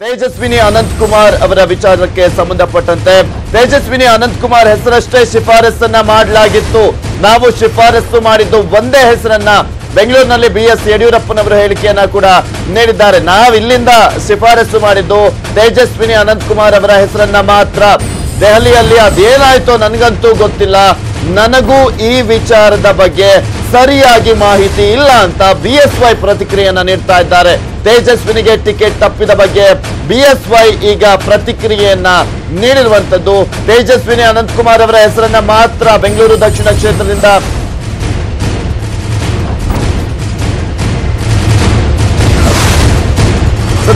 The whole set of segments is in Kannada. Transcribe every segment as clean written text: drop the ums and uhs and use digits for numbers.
ತೇಜಸ್ವಿನಿ ಅನಂತಕುಮಾರ್ ಅವರ ವಿಚಾರಕ್ಕೆ ಸಂಬಂಧಪಟ್ಟಂತೆ ತೇಜಸ್ವಿನಿ ಅನಂತಕುಮಾರ್ ಹೆಸರಷ್ಟೇ ಶಿಫಾರಸನ್ನ ಮಾಡಲಾಗಿತ್ತು. ನಾವು ಶಿಫಾರಸು ಮಾಡಿದ್ದು ಒಂದೇ ಹೆಸರನ್ನ. ಬೆಂಗಳೂರಿನಲ್ಲಿ ಬಿಎಸ್ ಯಡಿಯೂರಪ್ಪನವರು ಹೇಳಿಕೆಯನ್ನ ಕೂಡ ನೀಡಿದ್ದಾರೆ. ನಾವು ಇಲ್ಲಿಂದ ಶಿಫಾರಸು ಮಾಡಿದ್ದು ತೇಜಸ್ವಿನಿ ಅನಂತಕುಮಾರ್ ಅವರ ಹೆಸರನ್ನ ಮಾತ್ರ. ದೆಹಲಿಯಲ್ಲಿ ಅದೇನಾಯ್ತೋ ನನಗಂತೂ ಗೊತ್ತಿಲ್ಲ. ನನಗೂ ಈ ವಿಚಾರದ ಬಗ್ಗೆ ಸರಿಯಾಗಿ ಮಾಹಿತಿ ಇಲ್ಲ ಅಂತ ಬಿಎಸ್ವೈ ಪ್ರತಿಕ್ರಿಯೆಯನ್ನ ನೀಡ್ತಾ ಇದ್ದಾರೆ. ತೇಜಸ್ವಿನಿಗೆ ಟಿಕೆಟ್ ತಪ್ಪಿದ ಬಗ್ಗೆ ಬಿಎಸ್ವೈ ಈಗ ಪ್ರತಿಕ್ರಿಯೆಯನ್ನ ನೀಡಿರುವಂತದ್ದು. ತೇಜಸ್ವಿನಿ ಅನಂತಕುಮಾರ್ ಅವರ ಹೆಸರನ್ನ ಮಾತ್ರ ಬೆಂಗಳೂರು ದಕ್ಷಿಣ ಕ್ಷೇತ್ರದಿಂದ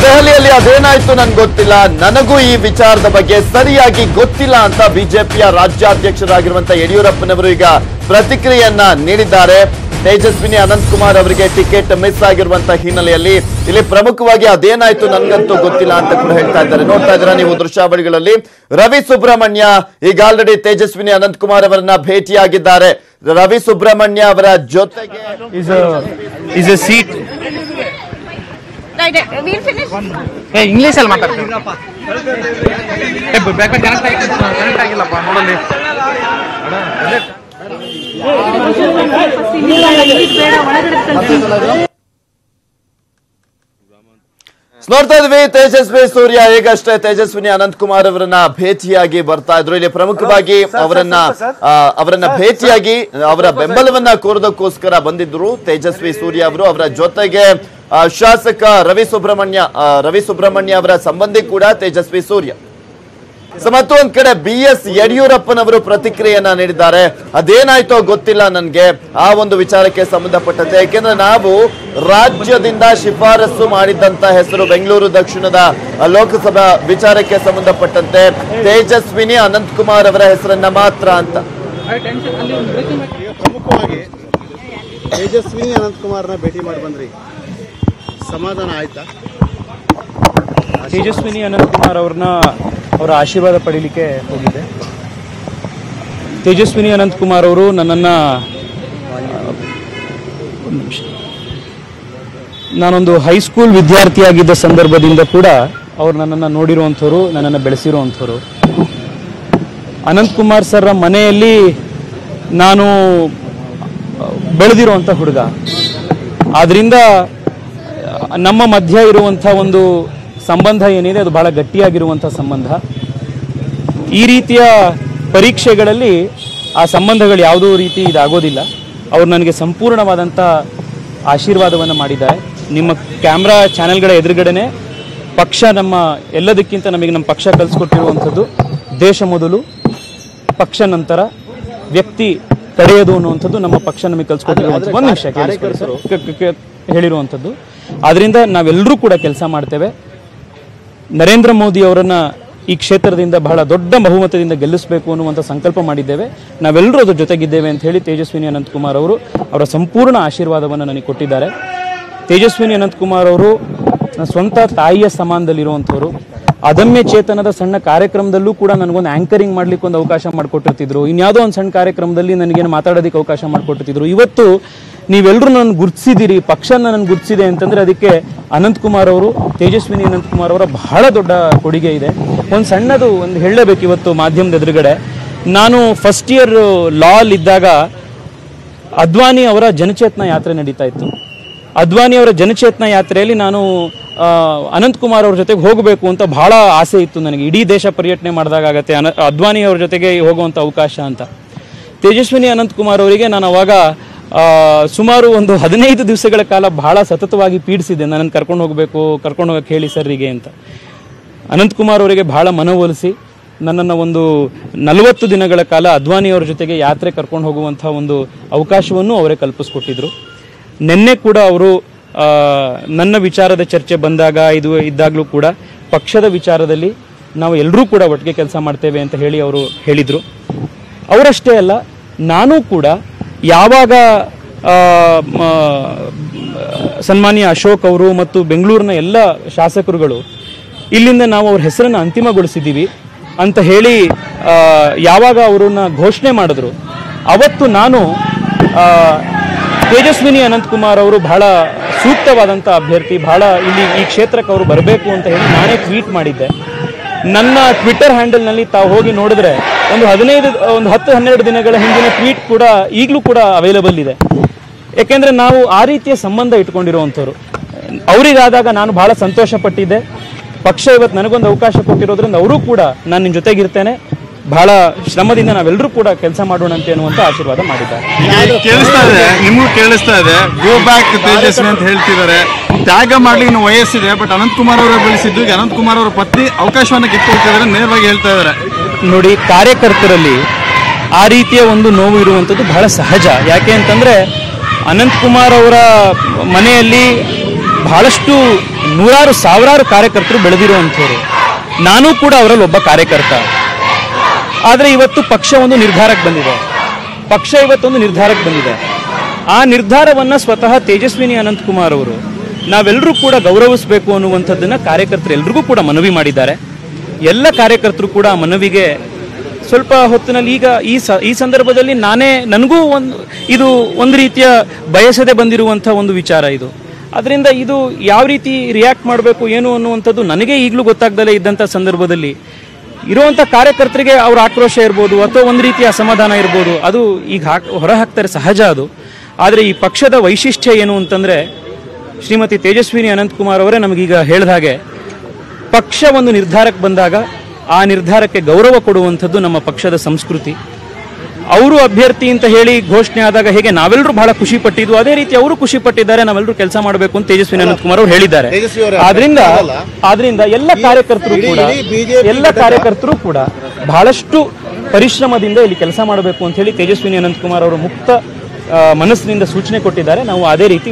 ದೆಹಲಿಯಲ್ಲಿ ಅದೇನಾಯ್ತು ನನ್ಗೆ ಗೊತ್ತಿಲ್ಲ, ನನಗೂ ಈ ವಿಚಾರದ ಬಗ್ಗೆ ಸರಿಯಾಗಿ ಗೊತ್ತಿಲ್ಲ ಅಂತ ಬಿಜೆಪಿಯ ರಾಜ್ಯಾಧ್ಯಕ್ಷರಾಗಿರುವಂತಹ ಯಡಿಯೂರಪ್ಪನವರು ಈಗ ಪ್ರತಿಕ್ರಿಯೆಯನ್ನ ನೀಡಿದ್ದಾರೆ. ತೇಜಸ್ವಿನಿ ಅನಂತಕುಮಾರ್ ಅವರಿಗೆ ಟಿಕೆಟ್ ಮಿಸ್ ಆಗಿರುವಂತಹ ಹಿನ್ನೆಲೆಯಲ್ಲಿ ಇಲ್ಲಿ ಪ್ರಮುಖವಾಗಿ ಅದೇನಾಯ್ತು ನನ್ಗಂತೂ ಗೊತ್ತಿಲ್ಲ ಅಂತ ಕೂಡ ಹೇಳ್ತಾ ಇದ್ದಾರೆ. ನೋಡ್ತಾ ಇದ್ದೀರಾ ನೀವು ದೃಶ್ಯಾವಳಿಗಳಲ್ಲಿ. ರವಿ ಸುಬ್ರಹ್ಮಣ್ಯ ಈಗ ಆಲ್ರೆಡಿ ತೇಜಸ್ವಿನಿ ಅನಂತಕುಮಾರ್ ಅವರನ್ನ ಭೇಟಿಯಾಗಿದ್ದಾರೆ. ರವಿ ಸುಬ್ರಹ್ಮಣ್ಯ ಅವರ ಜೊತೆಗೆ ಇಂಗ್ಲಿಷ್ ಅಲ್ಲಿ ಮಾತಾಡ್ತೀವಿ. ನೋಡ್ತಾ ಇದ್ವಿ ತೇಜಸ್ವಿ ಸೂರ್ಯ ಈಗಷ್ಟೇ ತೇಜಸ್ವಿನಿ ಅನಂತಕುಮಾರ್ ಅವರನ್ನ ಭೇಟಿಯಾಗಿ ಬರ್ತಾ ಇದ್ರು. ಇಲ್ಲಿ ಪ್ರಮುಖವಾಗಿ ಅವರನ್ನ ಭೇಟಿಯಾಗಿ ಅವರ ಬೆಂಬಲವನ್ನ ಕೋರೋದಕ್ಕೋಸ್ಕರ ಬಂದಿದ್ರು ತೇಜಸ್ವಿ ಸೂರ್ಯ ಅವರು. ಅವರ ಜೊತೆಗೆ ಶಾಸಕ ರವಿ ಸುಬ್ರಹ್ಮಣ್ಯ ಅವರ ಸಂಬಂಧಿ ಕೂಡ ತೇಜಸ್ವಿ ಸೂರ್ಯ. ಮತ್ತೊಂದ್ ಕಡೆ ಬಿಎಸ್ ಯಡಿಯೂರಪ್ಪನವರು ಪ್ರತಿಕ್ರಿಯೆಯನ್ನ ನೀಡಿದ್ದಾರೆ. ಅದೇನಾಯ್ತೋ ಗೊತ್ತಿಲ್ಲ ನನ್ಗೆ ಆ ಒಂದು ವಿಚಾರಕ್ಕೆ ಸಂಬಂಧಪಟ್ಟಂತೆ. ಯಾಕೆಂದ್ರೆ ನಾವು ರಾಜ್ಯದಿಂದ ಶಿಫಾರಸು ಮಾಡಿದಂತ ಹೆಸರು ಬೆಂಗಳೂರು ದಕ್ಷಿಣದ ಲೋಕಸಭಾ ವಿಚಾರಕ್ಕೆ ಸಂಬಂಧಪಟ್ಟಂತೆ ತೇಜಸ್ವಿನಿ ಅನಂತಕುಮಾರ್ ಅವರ ಹೆಸರನ್ನ ಮಾತ್ರ ಅಂತ. ಪ್ರಮುಖವಾಗಿ ತೇಜಸ್ವಿನಿ ಅನಂತಕುಮಾರ್ನ ಭೇಟಿ ಮಾಡಿ ಬಂದ್ರಿ, ಸಮಾಧಾನ ಆಯ್ತಾ? ತೇಜಸ್ವಿನಿ ಅನಂತಕುಮಾರ್ ಅವರ ಆಶೀರ್ವಾದ ಪಡೀಲಿಕ್ಕೆ ಹೋಗಿದ್ದೆ. ತೇಜಸ್ವಿನಿ ಅನಂತಕುಮಾರ್ ಅವರು ನಾನೊಂದು ಹೈಸ್ಕೂಲ್ ವಿದ್ಯಾರ್ಥಿಯಾಗಿದ್ದ ಸಂದರ್ಭದಿಂದ ಕೂಡ ಅವರು ನನ್ನನ್ನು ನೋಡಿರುವಂಥವ್ರು, ನನ್ನನ್ನು ಬೆಳೆಸಿರುವಂಥವ್ರು. ಅನಂತಕುಮಾರ್ ಸರ್ರ ಮನೆಯಲ್ಲಿ ನಾನು ಬೆಳೆದಿರುವಂಥ ಹುಡುಗ. ಆದ್ರಿಂದ ನಮ್ಮ ಮಧ್ಯ ಇರುವಂಥ ಒಂದು ಸಂಬಂಧ ಏನಿದೆ ಅದು ಬಹಳ ಗಟ್ಟಿಯಾಗಿರುವಂಥ ಸಂಬಂಧ. ಈ ರೀತಿಯ ಪರೀಕ್ಷೆಗಳಲ್ಲಿ ಆ ಸಂಬಂಧಗಳು ಯಾವುದೋ ರೀತಿ ಇದಾಗೋದಿಲ್ಲ. ಅವರು ನನಗೆ ಸಂಪೂರ್ಣವಾದಂಥ ಆಶೀರ್ವಾದವನ್ನು ಮಾಡಿದ್ದಾರೆ. ನಿಮ್ಮ ಕ್ಯಾಮ್ರಾ ಚಾನೆಲ್ಗಳ ಎದುರುಗಡೆನೆ ಪಕ್ಷ ನಮ್ಮ ಎಲ್ಲದಕ್ಕಿಂತ ನಮಗೆ ನಮ್ಮ ಪಕ್ಷ ಕಲಿಸ್ಕೊಟ್ಟಿರುವಂಥದ್ದು ದೇಶ ಮೊದಲು ಪಕ್ಷ ನಂತರ ವ್ಯಕ್ತಿ ಕಡೆಯದು ಅನ್ನುವಂಥದ್ದು ನಮ್ಮ ಪಕ್ಷ ನಮಗೆ ಕಲಿಸ್ಕೊಟ್ಟಿರುವಂಥದ್ದು. ಒಂದು ನಿಮಿಷ ಹೇಳಿರುವಂಥದ್ದು. ಆದ್ದರಿಂದ ನಾವೆಲ್ಲರೂ ಕೂಡ ಕೆಲಸ ಮಾಡ್ತೇವೆ. ನರೇಂದ್ರ ಮೋದಿ ಅವರನ್ನ ಈ ಕ್ಷೇತ್ರದಿಂದ ಬಹಳ ದೊಡ್ಡ ಬಹುಮತದಿಂದ ಗೆಲ್ಲಿಸಬೇಕು ಅನ್ನುವಂಥ ಸಂಕಲ್ಪ ಮಾಡಿದ್ದೇವೆ. ನಾವೆಲ್ಲರೂ ಅದ್ರ ಜೊತೆಗಿದ್ದೇವೆ ಅಂತ ಹೇಳಿ ತೇಜಸ್ವಿನಿ ಅನಂತಕುಮಾರ್ ಅವರು ಅವರ ಸಂಪೂರ್ಣ ಆಶೀರ್ವಾದವನ್ನು ನನಗೆ ಕೊಟ್ಟಿದ್ದಾರೆ. ತೇಜಸ್ವಿನಿ ಅನಂತಕುಮಾರ್ ಅವರು ಸ್ವಂತ ತಾಯಿಯ ಸಮಾನದಲ್ಲಿರುವಂಥವ್ರು. ಅದಮ್ಯ ಚೇತನದ ಸಣ್ಣ ಕಾರ್ಯಕ್ರಮದಲ್ಲೂ ಕೂಡ ನನಗೊಂದು ಆಂಕರಿಂಗ್ ಮಾಡ್ಲಿಕ್ಕೆ ಒಂದು ಅವಕಾಶ ಮಾಡಿಕೊಟ್ಟಿರ್ತಿದ್ರು. ಇನ್ಯಾವುದೋ ಒಂದು ಸಣ್ಣ ಕಾರ್ಯಕ್ರಮದಲ್ಲಿ ನನಗೇನು ಮಾತಾಡೋದಕ್ಕೆ ಅವಕಾಶ ಮಾಡಿಕೊಟ್ಟಿರ್ತಿದ್ರು. ಇವತ್ತು ನೀವೆಲ್ಲರೂ ನನ್ನ ಗುರುತಿಸಿದಿರಿ, ಪಕ್ಷ ನನ್ನ ಗುರುತಿಸಿದೆ ಅಂತಂದ್ರೆ ಅದಕ್ಕೆ ಅನಂತಕುಮಾರ್ ಅವರು, ತೇಜಸ್ವಿನಿ ಅನಂತಕುಮಾರ್ ಅವರ ಬಹಳ ದೊಡ್ಡ ಕೊಡುಗೆ ಇದೆ. ಒಂದು ಸಣ್ಣದು ಒಂದು ಹೇಳಲೇಬೇಕು. ಇವತ್ತು ಮಾಧ್ಯಮದ ಎದುರುಗಡೆ ನಾನು ಫಸ್ಟ್ ಇಯರ್ ಲಾಲ್ ಇದ್ದಾಗ ಅದ್ವಾನಿ ಅವರ ಜನಚೇತನ ಯಾತ್ರೆ ನಡೀತಾ ಇತ್ತು. ಅದ್ವಾನಿ ಅವರ ಜನಚೇತನ ಯಾತ್ರೆಯಲ್ಲಿ ನಾನು ಅನಂತಕುಮಾರ್ ಅವ್ರ ಜೊತೆಗೆ ಹೋಗಬೇಕು ಅಂತ ಬಹಳ ಆಸೆ ಇತ್ತು ನನಗೆ. ಇಡೀ ದೇಶ ಪರ್ಯಟನೆ ಮಾಡಿದಾಗತ್ತೆ ಅದ್ವಾನಿ ಅವ್ರ ಜೊತೆಗೆ ಹೋಗುವಂಥ ಅವಕಾಶ ಅಂತ. ತೇಜಸ್ವಿನಿ ಅನಂತಕುಮಾರ್ ಅವರಿಗೆ ನಾನು ಅವಾಗ ಸುಮಾರು ಒಂದು 15 ದಿವಸಗಳ ಕಾಲ ಬಹಳ ಸತತವಾಗಿ ಪೀಡಿಸಿದ್ದೆ. ನನ್ನನ್ನು ಕರ್ಕೊಂಡು ಹೋಗಕ್ಕೆ ಹೇಳಿ ಸರ್ರಿಗೆ ಅಂತ. ಅನಂತಕುಮಾರ್ ಅವರಿಗೆ ಬಹಳ ಮನವೊಲಿಸಿ ನನ್ನನ್ನು ಒಂದು 40 ದಿನಗಳ ಕಾಲ ಅದ್ವಾನಿ ಅವ್ರ ಜೊತೆಗೆ ಯಾತ್ರೆ ಕರ್ಕೊಂಡು ಹೋಗುವಂಥ ಒಂದು ಅವಕಾಶವನ್ನು ಅವರೇ ಕಲ್ಪಿಸ್ಕೊಟ್ಟಿದ್ರು. ನಿನ್ನೆ ಕೂಡ ಅವರು ನನ್ನ ವಿಚಾರದ ಚರ್ಚೆ ಬಂದಾಗ ಇದ್ದಾಗಲೂ ಕೂಡ ಪಕ್ಷದ ವಿಚಾರದಲ್ಲಿ ನಾವು ಎಲ್ಲರೂ ಕೂಡ ಒಟ್ಟಿಗೆ ಕೆಲಸ ಮಾಡ್ತೇವೆ ಅಂತ ಹೇಳಿ ಅವರು ಹೇಳಿದರು. ಅವರಷ್ಟೇ ಅಲ್ಲ, ನಾನು ಕೂಡ ಯಾವಾಗ ಸನ್ಮಾನ್ಯ ಅಶೋಕ್ ಅವರು ಮತ್ತು ಬೆಂಗಳೂರಿನ ಎಲ್ಲ ಶಾಸಕರುಗಳು ಇಲ್ಲಿಂದ ನಾವು ಅವ್ರ ಹೆಸರನ್ನು ಅಂತಿಮಗೊಳಿಸಿದ್ದೀವಿ ಅಂತ ಹೇಳಿ ಯಾವಾಗ ಅವರನ್ನ ಘೋಷಣೆ ಮಾಡಿದ್ರು, ಅವತ್ತು ನಾನು ತೇಜಸ್ವಿನಿ ಅನಂತಕುಮಾರ್ ಅವರು ಬಹಳ ಸೂಕ್ತವಾದಂಥ ಅಭ್ಯರ್ಥಿ, ಬಹಳ ಇಲ್ಲಿ ಈ ಕ್ಷೇತ್ರಕ್ಕೆ ಅವರು ಬರಬೇಕು ಅಂತ ಹೇಳಿ ನಾನೇ ಟ್ವೀಟ್ ಮಾಡಿದ್ದೆ. ನನ್ನ ಟ್ವಿಟರ್ ಹ್ಯಾಂಡಲ್ನಲ್ಲಿ ತಾವು ಹೋಗಿ ನೋಡಿದ್ರೆ ಒಂದು 10-12 ದಿನಗಳ ಹಿಂದಿನ ಟ್ವೀಟ್ ಕೂಡ ಈಗಲೂ ಕೂಡ ಅವೈಲಬಲ್ ಇದೆ. ಯಾಕೆಂದರೆ ನಾವು ಆ ರೀತಿಯ ಸಂಬಂಧ ಇಟ್ಕೊಂಡಿರುವಂಥವ್ರು. ಅವರಿಗಾದಾಗ ನಾನು ಬಹಳ ಸಂತೋಷ ಪಟ್ಟಿದ್ದೆ. ಪಕ್ಷ ಇವತ್ತು ನನಗೊಂದು ಅವಕಾಶ ಕೊಟ್ಟಿರೋದ್ರಿಂದ ಅವರು ಕೂಡ ನಾನು ನಿಮ್ಮ ಜೊತೆಗಿರ್ತೇನೆ, ಬಹಳ ಶ್ರಮದಿಂದ ನಾವೆಲ್ಲರೂ ಕೂಡ ಕೆಲಸ ಮಾಡೋಣ ಅಂತ ಅನ್ನುವಂಥ ಆಶೀರ್ವಾದ ಮಾಡಿದ್ದಾರೆ. ನಿಮಗೂ ಕೇಳಿಸ್ತಾ ಇದೆ, ಗೋ ಬ್ಯಾಕ್ ತೇಜಸ್ವಿ ಅಂತ ಹೇಳ್ತಿದ್ದಾರೆ. ತ್ಯಾಗ ಮಾಡ್ಲಿಕ್ಕೆ ಇನ್ನು ವಯಸ್ಸಿದೆ, ಬಟ್ ಅನಂತಕುಮಾರ್ ಅವರ ಬೆಳೆಸಿದ್ದು ಈಗ ಅನಂತಕುಮಾರ್ ಅವರ ಪತ್ನಿ ಅವಕಾಶವನ್ನು ಕಿತ್ತುಕೊಳ್ತಿದ್ದಾರೆ, ನೇರವಾಗಿ ಹೇಳ್ತಾ ಇದ್ದಾರೆ. ನೋಡಿ, ಕಾರ್ಯಕರ್ತರಲ್ಲಿ ಆ ರೀತಿಯ ಒಂದು ನೋವು ಇರುವಂಥದ್ದು ಬಹಳ ಸಹಜ. ಯಾಕೆ ಅಂತಂದರೆ ಅನಂತಕುಮಾರ್ ಅವರ ಮನೆಯಲ್ಲಿ ಬಹಳಷ್ಟು ನೂರಾರು ಸಾವಿರಾರು ಕಾರ್ಯಕರ್ತರು ಬೆಳೆದಿರುವಂಥವ್ರು. ನಾನೂ ಕೂಡ ಅವರಲ್ಲಿ ಒಬ್ಬ ಕಾರ್ಯಕರ್ತ. ಆದರೆ ಇವತ್ತು ಪಕ್ಷ ಒಂದು ನಿರ್ಧಾರಕ್ಕೆ ಬಂದಿದೆ. ಆ ನಿರ್ಧಾರವನ್ನು ಸ್ವತಃ ತೇಜಸ್ವಿನಿ ಅನಂತಕುಮಾರ್ ಅವರು ನಾವೆಲ್ಲರೂ ಕೂಡ ಗೌರವಿಸಬೇಕು ಅನ್ನುವಂಥದ್ದನ್ನು ಕಾರ್ಯಕರ್ತರು ಎಲ್ರಿಗೂ ಕೂಡ ಮನವಿ ಮಾಡಿದ್ದಾರೆ. ಎಲ್ಲ ಕಾರ್ಯಕರ್ತರು ಕೂಡ ಆ ಮನವಿಗೆ ಸ್ವಲ್ಪ ಹೊತ್ತಿನಲ್ಲಿ ಈಗ ಈ ಸಂದರ್ಭದಲ್ಲಿ ನನಗೂ ಇದು ಒಂದು ರೀತಿಯ ಬಯಸದೆ ಬಂದಿರುವಂಥ ಒಂದು ವಿಚಾರ ಇದು. ಅದರಿಂದ ಇದು ಯಾವ ರೀತಿ ರಿಯಾಕ್ಟ್ ಮಾಡಬೇಕು ಏನು ಅನ್ನುವಂಥದ್ದು ನನಗೆ ಈಗಲೂ ಗೊತ್ತಾಗ್ದಲೇ ಇದ್ದಂಥ ಸಂದರ್ಭದಲ್ಲಿ ಇರುವಂಥ ಕಾರ್ಯಕರ್ತರಿಗೆ ಅವ್ರ ಆಕ್ರೋಶ ಇರ್ಬೋದು ಅಥವಾ ಒಂದು ರೀತಿಯ ಅಸಮಾಧಾನ ಇರ್ಬೋದು, ಅದು ಈಗ ಹೊರ ಹಾಕ್ತಾರೆ, ಸಹಜ ಅದು. ಆದರೆ ಈ ಪಕ್ಷದ ವೈಶಿಷ್ಟ್ಯ ಏನು ಅಂತಂದರೆ ಶ್ರೀಮತಿ ತೇಜಸ್ವಿನಿ ಅನಂತಕುಮಾರ್ ಅವರೇ ನಮಗೀಗ ಹೇಳಿದ ಹಾಗೆ ಪಕ್ಷ ಒಂದು ನಿರ್ಧಾರಕ್ಕೆ ಬಂದಾಗ ಆ ನಿರ್ಧಾರಕ್ಕೆ ಗೌರವ ಕೊಡುವಂಥದ್ದು ನಮ್ಮ ಪಕ್ಷದ ಸಂಸ್ಕೃತಿ. ಅವರು ಅಭ್ಯರ್ಥಿ ಅಂತ ಹೇಳಿ ಘೋಷಣೆ ಆದಾಗ ಹೇಗೆ ನಾವೆಲ್ಲರೂ ಬಹಳ ಖುಷಿ ಪಟ್ಟಿದ್ವು, ಅದೇ ರೀತಿ ಅವರು ಖುಷಿ ಪಟ್ಟಿದ್ದಾರೆ, ನಾವೆಲ್ಲರೂ ಕೆಲಸ ಮಾಡಬೇಕು ಅಂತ ತೇಜಸ್ವಿನಿ ಅನಂತಕುಮಾರ್ ಅವರು ಹೇಳಿದ್ದಾರೆ. ಆದ್ರಿಂದ ಎಲ್ಲ ಕಾರ್ಯಕರ್ತರು ಕೂಡ ಬಹಳಷ್ಟು ಪರಿಶ್ರಮದಿಂದ ಇಲ್ಲಿ ಕೆಲಸ ಮಾಡಬೇಕು ಅಂತ ಹೇಳಿ ತೇಜಸ್ವಿನಿ ಅನಂತಕುಮಾರ್ ಅವರು ಮುಕ್ತ ಮನಸ್ಸಿನಿಂದ ಸೂಚನೆ ಕೊಟ್ಟಿದ್ದಾರೆ. ನಾವು ಅದೇ ರೀತಿ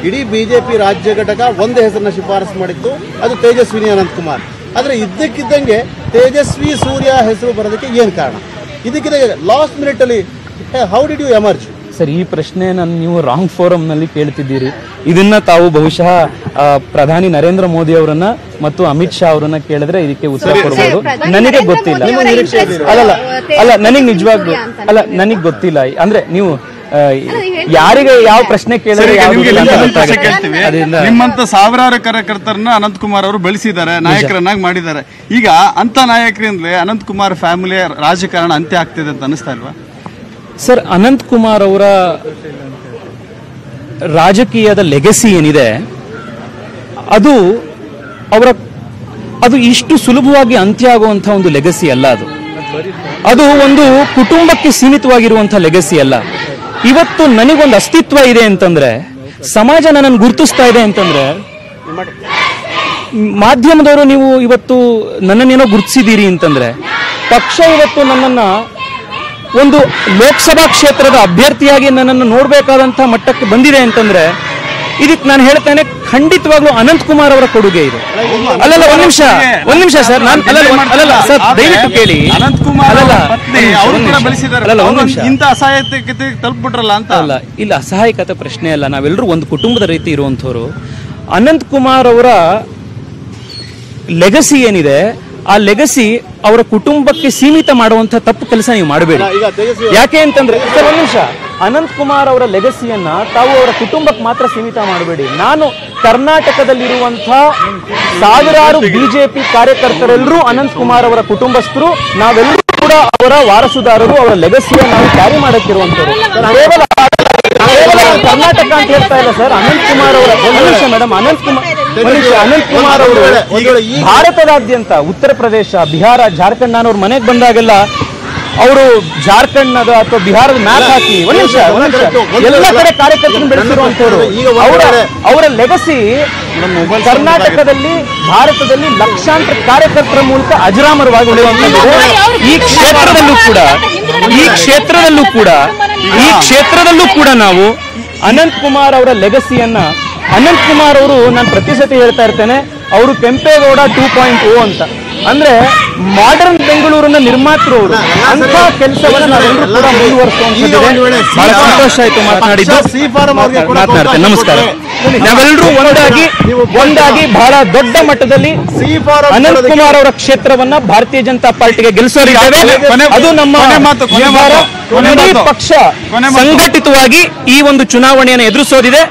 ಇಡೀ ಬಿಜೆಪಿ ರಾಜ್ಯ ಘಟಕ ಒಂದು ಹೆಸರನ್ನ ಶಿಫಾರಸು ಮಾಡಿತ್ತು, ಅದು ತೇಜಸ್ವಿನಿ ಅನಂತಕುಮಾರ್. ಆದ್ರೆ ಇದ್ದಕ್ಕಿದ್ದಂಗೆ ತೇಜಸ್ವಿ ಸೂರ್ಯ ಹೆಸರು ಬರೋದಕ್ಕೆ ಏನು ಕಾರಣ? ಇದಕ್ಕಿದ್ದಂಗೆ ಲಾಸ್ಟ್ ಮಿನಿಟ್ ಅಲ್ಲಿ how did you emerge? Sir, ಈ ಪ್ರಶ್ನೆ ನೀವು ರಾಂಗ್ ಫೋರಮ್ ನಲ್ಲಿ ಕೇಳ್ತಿದ್ದೀರಿ. ಇದನ್ನ ತಾವು ಬಹುಶಃ ಪ್ರಧಾನಿ ನರೇಂದ್ರ ಮೋದಿ ಅವರನ್ನ ಮತ್ತು ಅಮಿತ್ ಶಾ ಅವರನ್ನ ಕೇಳಿದ್ರೆ ಇದಕ್ಕೆ ಉತ್ತರ ಕೊಡಬಹುದು. ನನಗೆ ಗೊತ್ತಿಲ್ಲ. ನನಗೆ ನಿಜವಾಗ್ಲೂ ನನಗೆ ಗೊತ್ತಿಲ್ಲ. ಅಂದ್ರೆ ನೀವು ಯಾರಿಗೆ ಯಾವ ಪ್ರಶ್ನೆ ಕೇಳಿದ್ರೆ ನಿಮ್ಮಂತ ಸಾವಿರಾರು ಕಾರ್ಯಕರ್ತರನ್ನ ಅನಂತಕುಮಾರ್ ಅವರು ಬೆಳೆಸಿದ್ದಾರೆ, ನಾಯಕರನ್ನಾಗಿ ಮಾಡಿದ್ದಾರೆ. ಈಗ ಅಂತ ನಾಯಕರಿಂದಲೇ ಅನಂತಕುಮಾರ್ ಫ್ಯಾಮಿಲಿ ರಾಜಕಾರಣ ಅಂತ್ಯ ಆಗ್ತಿದೆ ಅಂತ ಅನಿಸ್ತಾ ಇಲ್ವಾ? ಸರ್, ಅನಂತಕುಮಾರ್ ಅವರ ರಾಜಕೀಯದ ಲೆಗಸಿ ಏನಿದೆ ಅದು ಇಷ್ಟು ಸುಲಭವಾಗಿ ಅಂತ್ಯ ಆಗುವಂತಹ ಒಂದು ಲೆಗಸಿ ಅಲ್ಲ. ಅದು ಒಂದು ಕುಟುಂಬಕ್ಕೆ ಸೀಮಿತವಾಗಿರುವಂತಹ ಲೆಗಸಿ ಅಲ್ಲ. ಇವತ್ತು ನನಗೊಂದು ಅಸ್ತಿತ್ವ ಇದೆ ಅಂತಂದ್ರೆ, ಸಮಾಜ ನನ್ನನ್ನು ಗುರುತಿಸ್ತಾ ಇದೆ ಅಂತಂದ್ರೆ, ಮಾಧ್ಯಮದವರು ನೀವು ಇವತ್ತು ನನ್ನನ್ನೇನೋ ಗುರುತಿಸಿದ್ದೀರಿ ಅಂತಂದ್ರೆ, ಪಕ್ಷ ಇವತ್ತು ನನ್ನನ್ನ ಒಂದು ಲೋಕಸಭಾ ಕ್ಷೇತ್ರದ ಅಭ್ಯರ್ಥಿಯಾಗಿ ನನ್ನನ್ನು ನೋಡಬೇಕಾದಂತಹ ಮಟ್ಟಕ್ಕೆ ಬಂದಿದೆ ಅಂತಂದ್ರೆ, ಇದಕ್ಕೆ ನಾನು ಹೇಳ್ತೇನೆ ಖಂಡಿತವಾಗ್ಲೂ ಅನಂತಕುಮಾರ್ ಅವರ ಕೊಡುಗೆ ಇದೆ. ಒಂದ್ ನಿಮಿಷ ಸರ್, ದಯವಿಟ್ಟು ಕೇಳಿ. ಇಲ್ಲ, ಅಸಹಾಯಕತೆ ಪ್ರಶ್ನೆ ಅಲ್ಲ. ನಾವೆಲ್ಲರೂ ಒಂದು ಕುಟುಂಬದ ರೀತಿ ಇರುವಂತವ್ರು. ಅನಂತಕುಮಾರ್ ಅವರ ಲೆಗಸಿ ಏನಿದೆ, ಆ ಲೆಗಸಿ ಅವರ ಕುಟುಂಬಕ್ಕೆ ಸೀಮಿತ ಮಾಡುವಂತ ತಪ್ಪು ಕೆಲಸ ನೀವು ಮಾಡಬೇಡಿ. ಯಾಕೆ ಅಂತಂದ್ರೆ, ಒಂದ್ ನಿಮಿಷ, ಅನಂತಕುಮಾರ್ ಅವರ ಲೆಗಸಿಯನ್ನ ತಾವು ಅವರ ಕುಟುಂಬಕ್ಕೆ ಮಾತ್ರ ಸೀಮಿತ ಮಾಡಬೇಡಿ. ನಾನು ಕರ್ನಾಟಕದಲ್ಲಿರುವಂತಹ ಸಾವಿರಾರು ಬಿಜೆಪಿ ಕಾರ್ಯಕರ್ತರೆಲ್ಲರೂ ಅನಂತಕುಮಾರ್ ಅವರ ಕುಟುಂಬಸ್ಥರು, ನಾವೆಲ್ಲರೂ ಕೂಡ ಅವರ ವಾರಸುದಾರರು. ಅವರ ಲೆಗಸಿಯನ್ನು ನಾವು ಕ್ಯಾರಿ ಮಾಡಕ್ಕಿರುವಂತರು. ಕೇವಲ ಕರ್ನಾಟಕ ಅಂತ ಹೇಳ್ತಾ ಇಲ್ಲ ಸರ್. ಅನಂತಕುಮಾರ್ ಅವರ ಮೇಡಮ್ ಅನಂತಕುಮಾರ್ ಅವರು ಭಾರತದಾದ್ಯಂತ ಉತ್ತರ ಪ್ರದೇಶ, ಬಿಹಾರ, ಜಾರ್ಖಂಡ್, ನಾನು ಅವ್ರ ಮನೆಗೆ ಬಂದಾಗೆಲ್ಲ ಅವರು ಜಾರ್ಖಂಡ್ ಅಥವಾ ಬಿಹಾರದ ಮ್ಯಾಪ್ ಹಾಕಿ ಎಲ್ಲ ಕಡೆ ಕಾರ್ಯಕರ್ತರನ್ನು ಬೆಳೆಸಿರುವಂತವರು. ಅವರ ಲೆಗಸಿ ಕರ್ನಾಟಕದಲ್ಲಿ, ಭಾರತದಲ್ಲಿ ಲಕ್ಷಾಂತರ ಕಾರ್ಯಕರ್ತರ ಮೂಲಕ ಅಜರಾಮರವಾಗಿ ಉಳಿಯುವಂತದ್ದು. ಈ ಕ್ಷೇತ್ರದಲ್ಲೂ ಕೂಡ ನಾವು ಅನಂತಕುಮಾರ್ ಅವರ ಲೆಗಸಿಯನ್ನ, ಅನಂತಕುಮಾರ್ ಅವರು, ನಾನು ಪ್ರತಿ ಸತಿ ಹೇಳ್ತಾ ಇರ್ತೇನೆ, ಅವರು ಕೆಂಪೇಗೌಡ 2.0 ಅಂತ. ಅಂದ್ರೆ ಮಾಡರ್ನ್ ಬೆಂಗಳೂರಿನ ನಿರ್ಮಾತೃ ಅವರು ಅಂತ ಕೆಲಸವನ್ನು ನಾವೆಲ್ಲರೂ ಕೂಡ ಮುಂದುವರಿಸುವಂತದ್ದು. ಬಹಳ ಸಂತೋಷ ಆಯ್ತು ಮಾತನಾಡಿದ್ದು. ಮಾತನಾಡ್ತೇನೆ. ನಮಸ್ಕಾರ. ನಾವೆಲ್ಲರೂ ಒಂದಾಗಿ ಬಹಳ ದೊಡ್ಡ ಮಟ್ಟದಲ್ಲಿ ಅನಂತ್ ಕುಮಾರ್ ಅವರ ಕ್ಷೇತ್ರವನ್ನ ಭಾರತೀಯ ಜನತಾ ಪಾರ್ಟಿಗೆ ಗೆಲ್ಲಿಸೋರಿದ್ದೇವೆ. ಅದು ನಮ್ಮ ಪಕ್ಷ ಸಂಘಟಿತವಾಗಿ ಈ ಒಂದು ಚುನಾವಣೆಯನ್ನು ಎದುರಿಸೋದಿದೆ.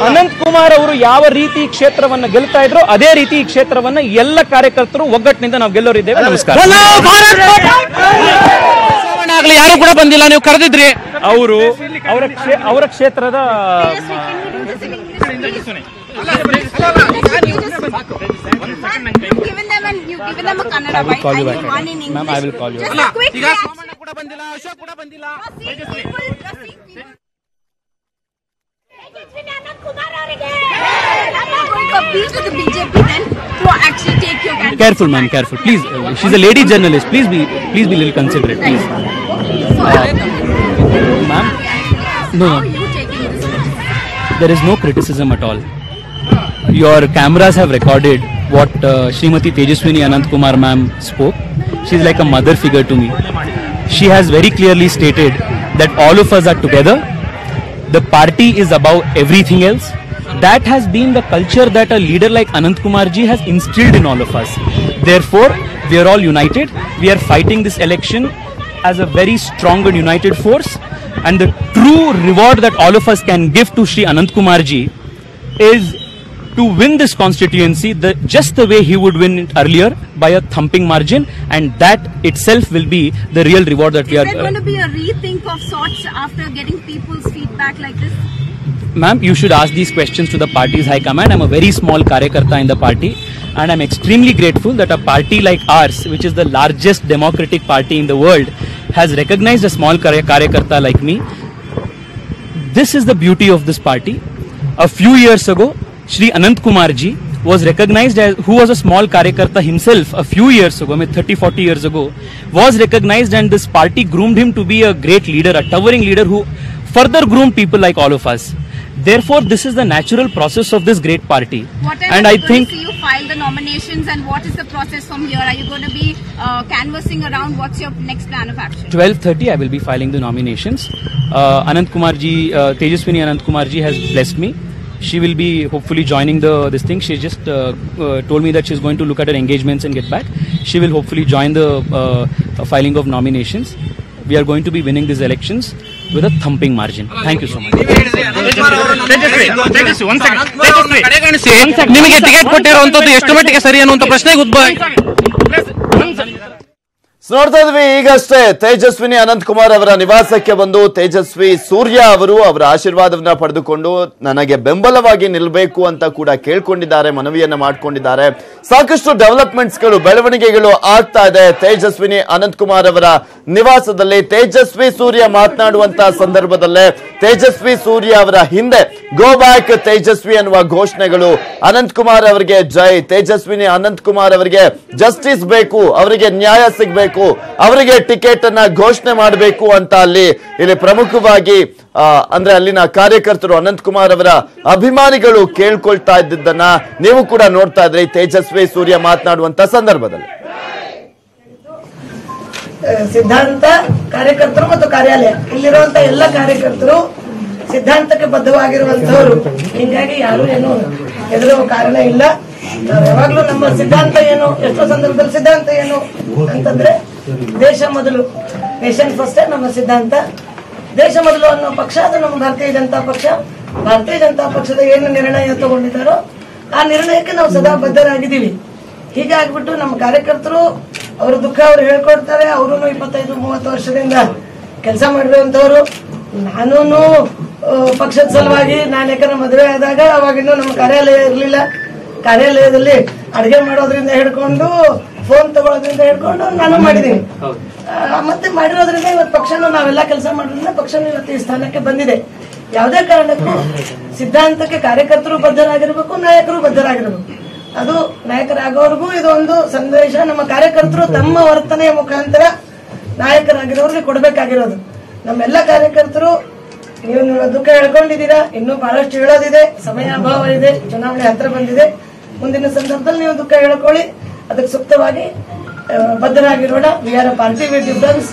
ಅನಂತ್ ಕುಮಾರ್ ಅವರು ಯಾವ ರೀತಿ ಕ್ಷೇತ್ರವನ್ನ ಗೆಲ್ತಾ ಇದ್ರು ಅದೇ ರೀತಿ ಈ ಕ್ಷೇತ್ರವನ್ನ ಎಲ್ಲ ಕಾರ್ಯಕರ್ತರು ಒಗ್ಗಟ್ಟಿನಿಂದ ನಾವು ಗೆಲ್ಲೋರಿದ್ದೇವೆ. ನಮಸ್ಕಾರ. ಯಾರು ಕೂಡ ಬಂದಿಲ್ಲ, ನೀವು ಕರೆದಿದ್ರಿ. ಅವರು ಅವರ ಕ್ಷೇತ್ರದ Careful, ma'am. Careful, please. She's a lady journalist. Please be little considerate, please. Ma'am, no. There is no criticism at all. Your cameras have recorded what Srimati Tejaswini Ananth Kumar ma'am spoke. She's like a mother figure to me. She has very clearly stated that all of us are together. The party is above everything else. That has been the culture that a leader like Ananth Kumar ji has instilled in all of us. Therefore, we are all united. We are fighting this election as a very strong and united force. And the true reward that all of us can give to Shri Ananth Kumar ji is to win this constituency just the way he would win it earlier, by a thumping margin, and that itself will be the real reward that we are. Is there going to be a rethink of sorts after getting people's feedback like this? Ma'am, you should ask these questions to the party's high command. I'm a very small karyakarta in the party, and I'm extremely grateful that a party like ours, which is the largest democratic party in the world, has recognized a small karyakarta like me. This is the beauty of this party. A few years ago, Shri Ananth Kumar ji was recognized as, who was a small karyakarta himself a few years ago, 30-40 years ago, was recognized, and this party groomed him to be a great leader, a towering leader who further groomed people like all of us. Therefore, this is the natural process of this great party. What time and are I you think going to see you file the nominations, and what is the process from here? Are you going to be canvassing around? What's your next plan of action? 12:30 I will be filing the nominations. Ananth Kumar ji, Tejaswini Ananth Kumar ji has blessed me. She will be hopefully joining this thing. She just told me that she's going to look at her engagements and get back. She will hopefully join the filing of nominations. We are going to be winning these elections with a thumping margin. Thank you so much. ನಿಮಗೆ ಟಿಕೆಟ್ ಕೊಟ್ಟಿರುವಂತದ್ದು ಎಷ್ಟು ಮಟ್ಟಿಗೆ ಸರಿ ಅನ್ನುವಂತ ಪ್ರಶ್ನೆಗೆ ಉದ್ಭವ. ನೋಡ್ತಾ ಇದ್ವಿ ಈಗಷ್ಟೇ ತೇಜಸ್ವಿನಿ ಅನಂತ್ ಕುಮಾರ್ ಅವರ ನಿವಾಸಕ್ಕೆ ಬಂದು ತೇಜಸ್ವಿ ಸೂರ್ಯ ಅವರು ಅವರ ಆಶೀರ್ವಾದವನ್ನ ಪಡೆದುಕೊಂಡು ನನಗೆ ಬೆಂಬಲವಾಗಿ ನಿಲ್ಲಬೇಕು ಅಂತ ಕೂಡ ಕೇಳ್ಕೊಂಡಿದ್ದಾರೆ, ಮನವಿಯನ್ನ ಮಾಡ್ಕೊಂಡಿದ್ದಾರೆ. ಸಾಕಷ್ಟು ಡೆವಲಪ್ಮೆಂಟ್ಸ್ ಗಳು, ಬೆಳವಣಿಗೆಗಳು ಆಗ್ತಾ ಇದೆ ತೇಜಸ್ವಿನಿ ಅನಂತ್ ಕುಮಾರ್ ಅವರ ನಿವಾಸದಲ್ಲಿ. ತೇಜಸ್ವಿ ಸೂರ್ಯ ಮಾತನಾಡುವಂತ ಸಂದರ್ಭದಲ್ಲೇ ತೇಜಸ್ವಿ ಸೂರ್ಯ ಅವರ ಹಿಂದೆ ಗೋ ಬ್ಯಾಕ್ ತೇಜಸ್ವಿ ಅನ್ನುವ ಘೋಷಣೆಗಳು, ಅನಂತ್ ಕುಮಾರ್ ಅವರಿಗೆ ಜೈ, ತೇಜಸ್ವಿನಿ ಅನಂತ್ ಕುಮಾರ್ ಅವರಿಗೆ ಜಸ್ಟಿಸ್ ಬೇಕು, ಅವರಿಗೆ ನ್ಯಾಯ ಸಿಗಬೇಕು, ಅವರಿಗೆ ಟಿಕೆಟ್ ಅನ್ನ ಘೋಷಣೆ ಮಾಡಬೇಕು ಅಂತ ಇಲ್ಲಿ ಪ್ರಮುಖವಾಗಿ ಅಂದ್ರೆ ಅಲ್ಲಿನ ಕಾರ್ಯಕರ್ತರು, ಅನಂತ್ ಕುಮಾರ್ ಅವರ ಅಭಿಮಾನಿಗಳು ಕೇಳ್ಕೊಳ್ತಾ ಇದ್ದದ್ದನ್ನ ನೀವು ಕೂಡ ನೋಡ್ತಾ ಇದ್ರಿ ತೇಜಸ್ವಿ ಸೂರ್ಯ ಮಾತನಾಡುವಂತ ಸಂದರ್ಭದಲ್ಲಿ. ಸಿದ್ಧಾಂತ ಕಾರ್ಯಕರ್ತರು ಮತ್ತು ಕಾರ್ಯಾಲಯ ಇಲ್ಲಿರುವಂತ ಎಲ್ಲ ಕಾರ್ಯಕರ್ತರು ಸಿದ್ಧಾಂತಕ್ಕೆ ಬದ್ಧವಾಗಿರುವಂತವರು. ಹೀಗಾಗಿ ಯಾರು ಏನು ಹೆದರುವ ಕಾರಣ ಇಲ್ಲ. ನಾವು ಯಾವಾಗ್ಲೂ ನಮ್ಮ ಸಿದ್ಧಾಂತ ಏನು, ಎಷ್ಟೋ ಸಂದರ್ಭದಲ್ಲಿ ಸಿದ್ಧಾಂತ ಏನು ಅಂತಂದ್ರೆ ದೇಶ ಮೊದಲು, ನೇಷನ್ ಫಸ್ಟ್ ನಮ್ಮ ಸಿದ್ಧಾಂತ. ದೇಶ ಮೊದಲು ಅನ್ನೋ ಪಕ್ಷ ಅದು ನಮ್ಮ ಭಾರತೀಯ ಜನತಾ ಪಕ್ಷ. ಭಾರತೀಯ ಜನತಾ ಪಕ್ಷದ ಏನು ನಿರ್ಣಯ ತಗೊಂಡಿದ್ದಾರೋ ಆ ನಿರ್ಣಯಕ್ಕೆ ನಾವು ಸದಾ ಬದ್ಧರಾಗಿದ್ದೀವಿ. ಹೀಗಾಗ್ಬಿಟ್ಟು ನಮ್ಮ ಕಾರ್ಯಕರ್ತರು ಅವ್ರ ದುಃಖ ಅವ್ರು ಹೇಳ್ಕೊಡ್ತಾರೆ. ಅವರು 25-30 ವರ್ಷದಿಂದ ಕೆಲಸ ಮಾಡಿರುವಂತವ್ರು. ನಾನು ಪಕ್ಷದ ಸಲುವಾಗಿ ನಾನು ಯಾಕಂದ್ರೆ ಮದುವೆ ಆದಾಗ ಅವಾಗಿನ್ನೂ ನಮ್ಮ ಕಾರ್ಯಾಲಯ ಇರಲಿಲ್ಲ. ಕಾರ್ಯಾಲಯದಲ್ಲಿ ಅಡಿಗೆ ಮಾಡೋದ್ರಿಂದ ಹಿಡ್ಕೊಂಡು ಫೋನ್ ತಗೊಳ್ಳೋದ್ರಿಂದ ಹಿಡ್ಕೊಂಡು ನಾನು ಮಾಡಿದ್ದೀನಿ. ಮತ್ತೆ ಮಾಡಿರೋದ್ರಿಂದ ಇವತ್ತು ಪಕ್ಷನೂ ನಾವೆಲ್ಲ ಕೆಲಸ ಮಾಡೋದ್ರಿಂದ ಪಕ್ಷನೂ ಇವತ್ತು ಈ ಸ್ಥಾನಕ್ಕೆ ಬಂದಿದೆ. ಯಾವುದೇ ಕಾರಣಕ್ಕೂ ಸಿದ್ಧಾಂತಕ್ಕೆ ಕಾರ್ಯಕರ್ತರು ಬದ್ಧರಾಗಿರ್ಬೇಕು, ನಾಯಕರು ಬದ್ಧರಾಗಿರ್ಬೇಕು. ಅದು ನಾಯಕರಾಗೋರ್ಗೂ ಇದು ಒಂದು ಸಂದೇಶ. ನಮ್ಮ ಕಾರ್ಯಕರ್ತರು ತಮ್ಮ ವರ್ತನೆಯ ಮುಖಾಂತರ ನಾಯಕರಾಗಿರೋರಿಗೆ ಕೊಡಬೇಕಾಗಿರೋದು. ನಮ್ಮೆಲ್ಲ ಕಾರ್ಯಕರ್ತರು ನೀವು ದುಃಖ ಹೇಳ್ಕೊಂಡಿದ್ದೀರಾ, ಇನ್ನೂ ಬಹಳಷ್ಟು ಹೇಳೋದಿದೆ, ಸಮಯ ಅಭಾವ ಇದೆ, ಚುನಾವಣೆ ಹತ್ರ ಬಂದಿದೆ. ಮುಂದಿನ ಸಂದರ್ಭದಲ್ಲಿ ನೀವು ದುಃಖ ಹೇಳ್ಕೊಳ್ಳಿ. ಅದಕ್ಕೆ ಸೂಕ್ತವಾಗಿ ಬದ್ಧರಾಗಿರೋಣ. We are a party with difference.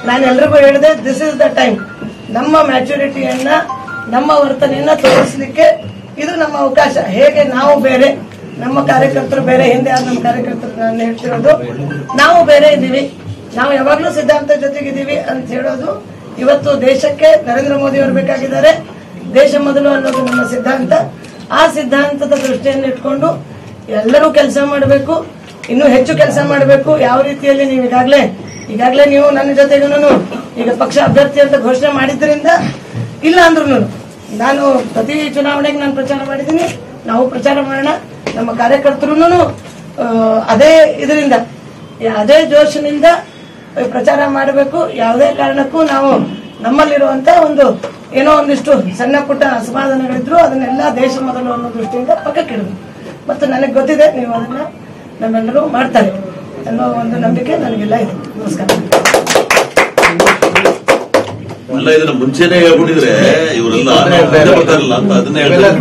ನಾನು ಎಲ್ರಿಗೂ ಹೇಳಿದೆ, ದಿಸ್ ಇಸ್ ದ ಟೈಮ್. ನಮ್ಮ ಮ್ಯಾಚುರಿಟಿಯನ್ನ, ನಮ್ಮ ವರ್ತನೆಯನ್ನ ತೋರಿಸಲಿಕ್ಕೆ ಇದು ನಮ್ಮ ಅವಕಾಶ. ಹೇಗೆ ನಾವು ಬೇರೆ, ನಮ್ಮ ಕಾರ್ಯಕರ್ತರು ಬೇರೆ, ಹಿಂದೆ ನಮ್ಮ ಕಾರ್ಯಕರ್ತರು ನಾನು ಹೇಳ್ತಿರೋದು, ನಾವು ಬೇರೆ ಇದ್ದೀವಿ, ನಾವು ಯಾವಾಗ್ಲೂ ಸಿದ್ಧಾಂತ ಜೊತೆಗಿದ್ದೀವಿ ಅಂತ ಹೇಳೋದು. ಇವತ್ತು ದೇಶಕ್ಕೆ ನರೇಂದ್ರ ಮೋದಿ ಅವರು ಬೇಕಾಗಿದ್ದಾರೆ. ದೇಶ ಮೊದಲು ಅನ್ನೋದು ನಮ್ಮ ಸಿದ್ಧಾಂತ. ಆ ಸಿದ್ಧಾಂತದ ದೃಷ್ಟಿಯನ್ನು ಇಟ್ಕೊಂಡು ಎಲ್ಲರೂ ಕೆಲಸ ಮಾಡಬೇಕು, ಇನ್ನೂ ಹೆಚ್ಚು ಕೆಲಸ ಮಾಡಬೇಕು. ಯಾವ ರೀತಿಯಲ್ಲಿ ನೀವು ಈಗಾಗಲೇ ನೀವು ನನ್ನ ಜೊತೆಗೂ ಈಗ ಪಕ್ಷ ಅಭ್ಯರ್ಥಿ ಅಂತ ಘೋಷಣೆ ಮಾಡಿದ್ರಿಂದ, ಇಲ್ಲ ಅಂದ್ರೂ ನಾನು ಪ್ರತಿ ಚುನಾವಣೆಗೆ ನಾನು ಪ್ರಚಾರ ಮಾಡಿದ್ದೀನಿ. ನಾವು ಪ್ರಚಾರ ಮಾಡೋಣ. ನಮ್ಮ ಕಾರ್ಯಕರ್ತರು ಅದೇ ಇದರಿಂದ, ಅದೇ ಜೋಶಿನಿಂದ ಪ್ರಚಾರ ಮಾಡಬೇಕು. ಯಾವುದೇ ಕಾರಣಕ್ಕೂ ನಾವು ನಮ್ಮಲ್ಲಿರುವಂತ ಏನೋ ಒಂದಿಷ್ಟು ಸಣ್ಣ ಪುಟ್ಟ ಅಸಮಾಧಾನಗಳಿದ್ರು ಅದನ್ನೆಲ್ಲ ದೇಶ ಮೊದಲು ಅನ್ನೋ ದೃಷ್ಟಿಯಿಂದ ಪಕ್ಕಕ್ಕಿಡಬೇಕು. ಮತ್ತು ನನಗೆ ಗೊತ್ತಿದೆ ನೀವು ಅದನ್ನ ನಮ್ಮೆಲ್ಲರೂ ಮಾಡ್ತಾರೆ ಅನ್ನೋ ಒಂದು ನಂಬಿಕೆ ನನಗೆಲ್ಲ ಇದೆ. ನಮಸ್ಕಾರ. ಅಲ್ಲ, ಇದನ್ನ ಮುಂಚೆನೆ ಹೇಳ್ಬಿಟ್ಟಿದ್ರೆ ಇವರೆಲ್ಲ ಬರ್ತಾರಲ್ಲ ಅಂತ ಅದನ್ನೇ ಹೇಳ್ತಾರೆ.